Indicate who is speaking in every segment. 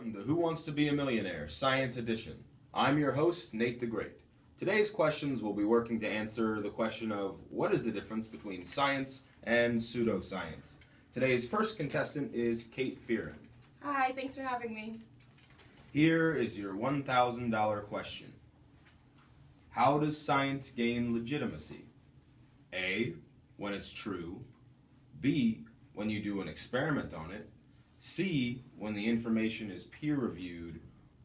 Speaker 1: Welcome to Who Wants to Be a Millionaire, Science Edition. I'm your host, Nate the Great. Today's questions will be working to answer the question of what is the difference between science and pseudoscience. Today's first contestant is Kate Fearon.
Speaker 2: Hi, thanks for having me.
Speaker 1: Here is your $1,000 question. How does science gain legitimacy? A, when it's true. B, when you do an experiment on it. C, when the information is peer-reviewed.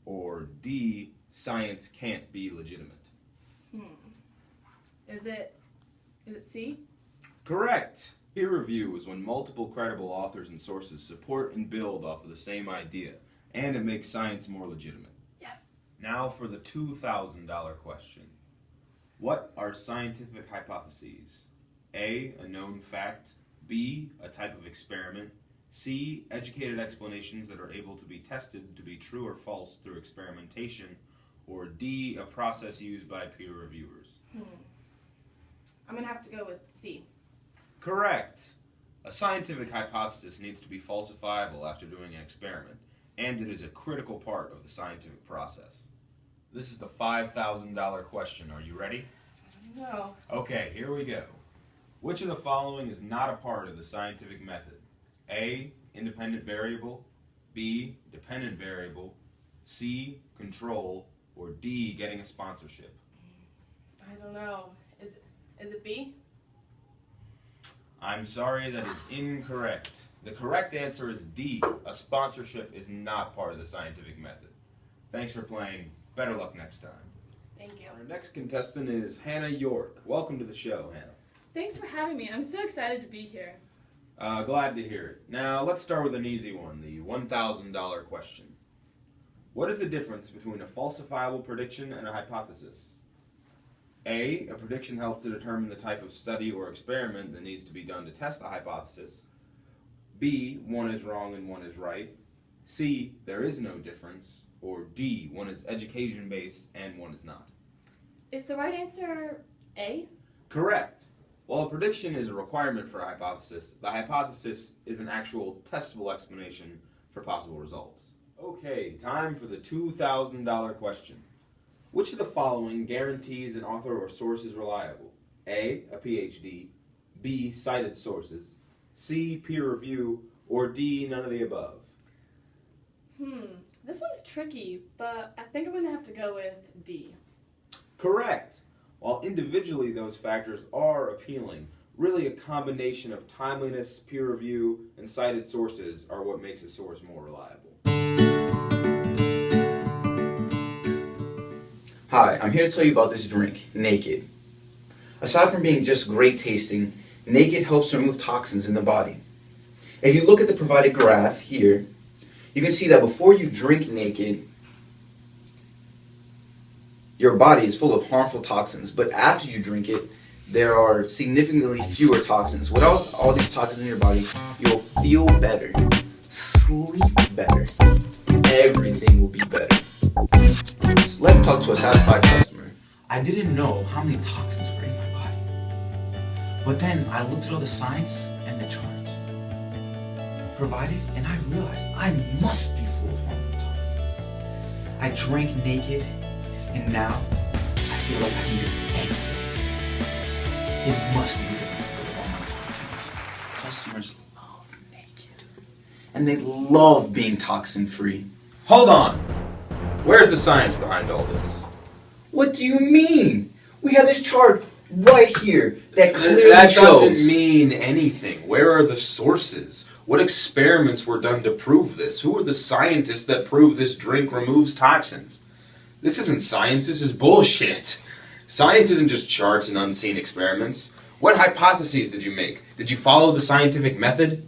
Speaker 1: Or D, science can't be legitimate.
Speaker 2: Is it C?
Speaker 1: Correct. Peer review is when multiple credible authors and sources support and build off of the same idea, and it makes science more legitimate.
Speaker 2: Yes.
Speaker 1: Now for the $2,000 question. What are scientific hypotheses? A, a known fact. B, a type of experiment. C, educated explanations that are able to be tested to be true or false through experimentation. Or D, a process used by peer reviewers.
Speaker 2: I'm going to have to go with C.
Speaker 1: Correct. A scientific hypothesis needs to be falsifiable after doing an experiment, and it is a critical part of the scientific process. This is the $5,000 question. Are you ready?
Speaker 2: No.
Speaker 1: Okay, here we go. Which of the following is not a part of the scientific method? A, independent variable. B, dependent variable. C, control. Or D, getting a sponsorship.
Speaker 2: I don't know. Is it B?
Speaker 1: I'm sorry, that is incorrect. The correct answer is D. A sponsorship is not part of the scientific method. Thanks for playing. Better luck next time.
Speaker 2: Thank you.
Speaker 1: Our next contestant is Hannah York. Welcome to the show, Hannah.
Speaker 3: Thanks for having me. I'm so excited to be here.
Speaker 1: Glad to hear it. Now, let's start with an easy one, the $1,000 question. What is the difference between a falsifiable prediction and a hypothesis? A prediction helps to determine the type of study or experiment that needs to be done to test the hypothesis. B, one is wrong and one is right. C, there is no difference. Or D, one is education-based and one is not.
Speaker 3: Is the right answer A?
Speaker 1: Correct. While a prediction is a requirement for a hypothesis, the hypothesis is an actual testable explanation for possible results. Okay, time for the $2,000 question. Which of the following guarantees an author or source is reliable? A, a PhD. B, cited sources. C, peer review. Or D, none of the above.
Speaker 3: This one's tricky, but I think I'm going to have to go with D.
Speaker 1: Correct. While individually those factors are appealing, really a combination of timeliness, peer review, and cited sources are what makes a source more reliable.
Speaker 4: Hi, I'm here to tell you about this drink, Naked. Aside from being just great tasting, Naked helps remove toxins in the body. If you look at the provided graph here, you can see that before you drink Naked, your body is full of harmful toxins, but after you drink it, there are significantly fewer toxins. Without all these toxins in your body, you'll feel better, sleep better, everything will be better. So let's talk to a satisfied customer. I didn't know how many toxins were in my body. But then I looked at all the science and the charts provided, and I realized I must be full of harmful toxins. I drank Naked, and now I feel like I can do anything. It must be because I'm full of all my toxins. Customers love Naked, and they love being toxin-free.
Speaker 1: Hold on! Where's the science behind all this?
Speaker 4: What do you mean? We have this chart right here that clearly
Speaker 1: That
Speaker 4: shows.
Speaker 1: doesn't mean anything. Where are the sources? What experiments were done to prove this? Who are the scientists that prove this drink removes toxins? This isn't science, this is bullshit. Science isn't just charts and unseen experiments. What hypotheses did you make? Did you follow the scientific method?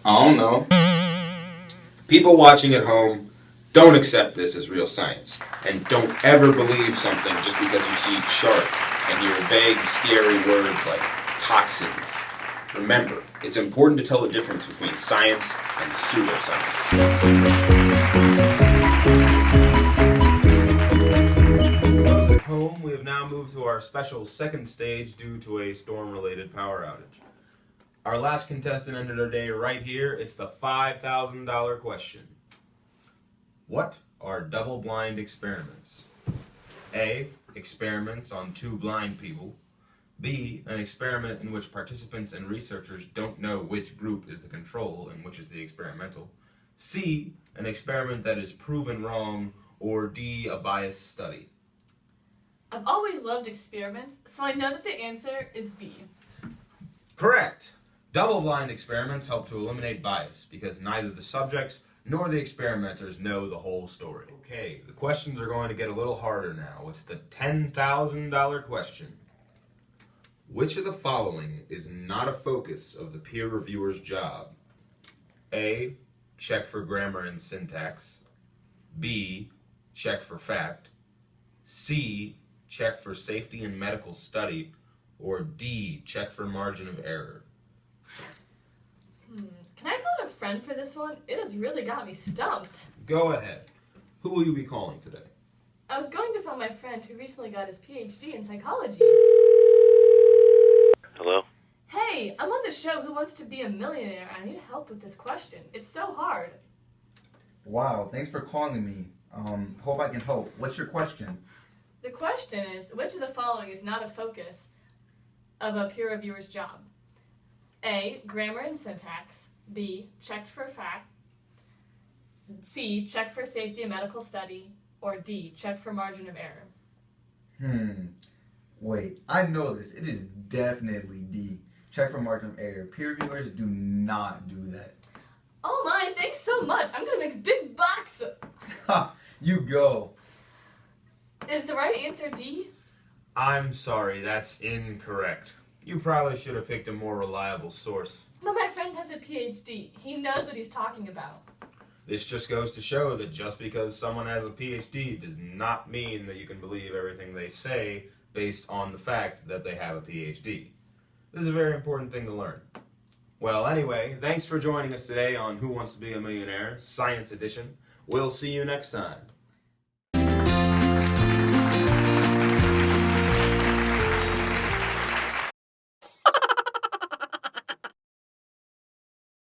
Speaker 1: I don't know. People watching at home, don't accept this as real science. And don't ever believe something just because you see charts and hear vague, scary words like toxins. Remember, it's important to tell the difference between science and pseudoscience. Home, we have now moved to our special second stage due to a storm-related power outage. Our last contestant entered our day right here. It's the $5,000 question. What are double-blind experiments? A. Experiments on two blind people. B. An experiment in which participants and researchers don't know which group is the control and which is the experimental. C. An experiment that is proven wrong. Or D. A biased study.
Speaker 3: I've always loved experiments, so I know that the answer is B.
Speaker 1: Correct! Double-blind experiments help to eliminate bias because neither the subjects nor the experimenters know the whole story. Okay, the questions are going to get a little harder now. It's the $10,000 question. Which of the following is not a focus of the peer reviewer's job? A. Check for grammar and syntax. B. Check for fact. C. Check for safety and medical study. Or D. Check for margin of error.
Speaker 3: Can I phone a friend for this one? It has really got me stumped.
Speaker 1: Go ahead. Who will you be calling today?
Speaker 3: I was going to phone my friend who recently got his PhD in psychology.
Speaker 5: Hello?
Speaker 3: Hey, I'm on the show Who Wants to Be a Millionaire. I need help with this question. It's so hard.
Speaker 4: Wow, thanks for calling me. Hope I can help. What's your question?
Speaker 3: The question is, which of the following is not a focus of a peer reviewer's job? A. Grammar and syntax. B. Checked for fact. C. Check for safety and medical study. Or D. Check for margin of error.
Speaker 4: Wait, I know this. It is definitely D. Check for margin of error. Peer reviewers do not do that.
Speaker 3: Oh my, thanks so much. I'm gonna make big bucks.
Speaker 4: Ha! You go.
Speaker 3: Is the right answer D?
Speaker 1: I'm sorry, that's incorrect. You probably should have picked a more reliable source.
Speaker 3: But my friend has a PhD. He knows what he's talking about.
Speaker 1: This just goes to show that just because someone has a PhD does not mean that you can believe everything they say based on the fact that they have a PhD. This is a very important thing to learn. Well, anyway, thanks for joining us today on Who Wants to Be a Millionaire, Science Edition. We'll see you next time.